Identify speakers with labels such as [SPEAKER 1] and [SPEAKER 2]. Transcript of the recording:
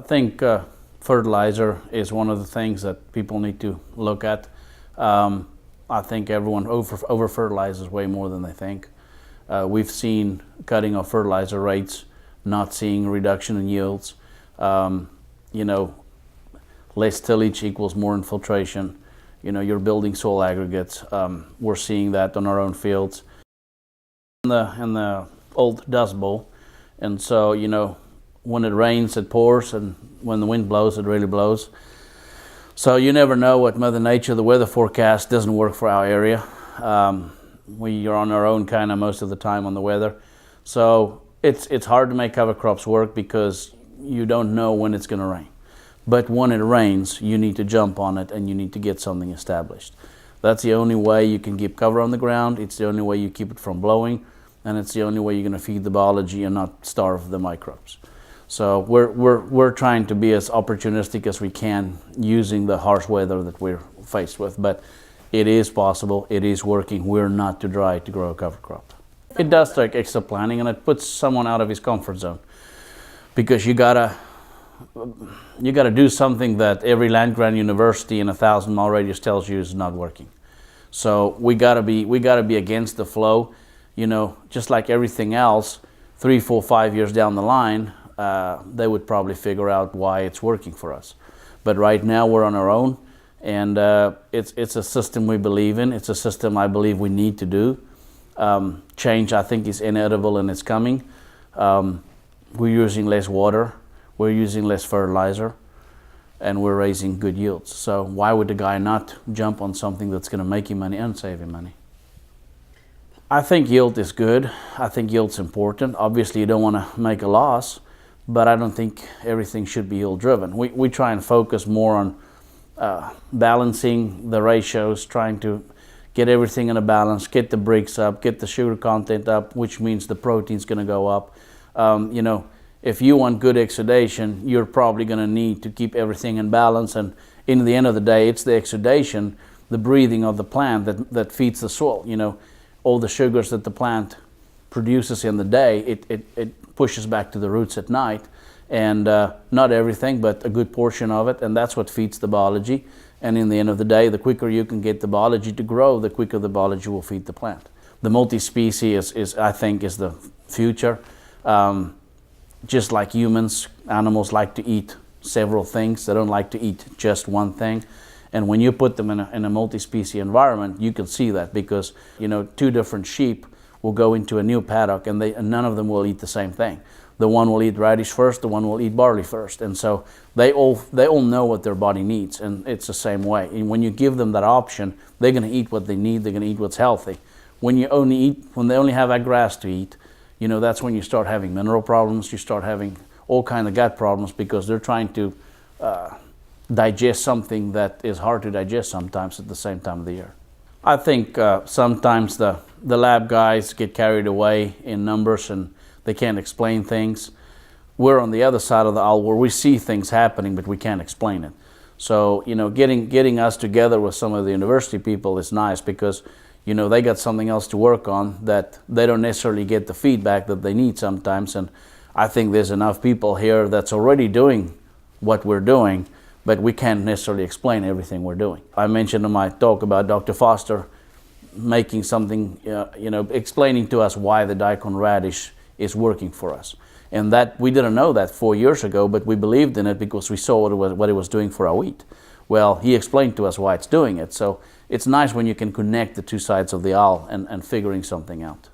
[SPEAKER 1] think fertilizer is one of the things that people need to look at. I think everyone over fertilizes way more than they think. We've seen cutting of fertilizer rates, not seeing a reduction in yields. You know, less tillage equals more infiltration. You know, you're building soil aggregates. We're seeing that on our own fields. In the old Dust Bowl, and so, you know, when it rains it pours, and when the wind blows it really blows. So you never know what Mother Nature, the weather forecast doesn't work for our area. We are on our own kind of most of the time on the weather. So it's hard to make cover crops work because you don't know when it's going to rain. But when it rains, you need to jump on it and you need to get something established. That's the only way you can keep cover on the ground. It's the only way you keep it from blowing, and it's the only way you're going to feed the biology and not starve the microbes. So we're trying to be as opportunistic as we can using the harsh weather that we're faced with. But it is possible, it is working. We're not too dry to grow a cover crop. It does take extra planning, and it puts someone out of his comfort zone, because you gotta do something that every land-grant university in a 1,000-mile radius tells you is not working. So we gotta be against the flow. You know, just like everything else, 3, 4, 5 years down the line, they would probably figure out why it's working for us. But right now we're on our own, and it's a system we believe in. It's a system I believe we need to do. Change, I think, is inevitable, and it's coming. We're using less water, we're using less fertilizer, and we're raising good yields. So why would the guy not jump on something that's going to make him money and save him money? I think yield is good. I think yield's important. Obviously you don't want to make a loss, but I don't think everything should be yield driven. We try and focus more on balancing the ratios, trying to get everything in a balance, get the bricks up, get the sugar content up, which means the protein's going to go up. You know, if you want good exudation, you're probably going to need to keep everything in balance, and in the end of the day, it's the exudation, the breathing of the plant that feeds the soil. You know, all the sugars that the plant produces in the day, it pushes back to the roots at night, and not everything, but a good portion of it, and that's what feeds the biology. And in the end of the day, the quicker you can get the biology to grow, the quicker the biology will feed the plant. The multi-species is I think, is the future. Just like humans, animals like to eat several things. They don't like to eat just one thing. And when you put them in a multi-species environment, you can see that, because, you know, 2 different sheep will go into a new paddock, and none of them will eat the same thing. The one will eat radish first, the one will eat barley first, and so they all know what their body needs, and it's the same way. And when you give them that option, they're going to eat what they need. They're going to eat what's healthy. When they only have that grass to eat, you know, that's when you start having mineral problems. You start having all kind of gut problems, because they're trying to digest something that is hard to digest sometimes at the same time of the year. I think sometimes the lab guys get carried away in numbers and they can't explain things. We're on the other side of the aisle where we see things happening, but we can't explain it. So, you know, getting us together with some of the university people is nice, because, you know, they got something else to work on that they don't necessarily get the feedback that they need sometimes. And I think there's enough people here that's already doing what we're doing, but we can't necessarily explain everything we're doing. I mentioned in my talk about Dr. Foster making something, you know, explaining to us why the daikon radish is working for us. And that we didn't know that 4 years ago, but we believed in it because we saw what it was doing for our wheat. Well, he explained to us why it's doing it. So it's nice when you can connect the 2 sides of the aisle and figuring something out.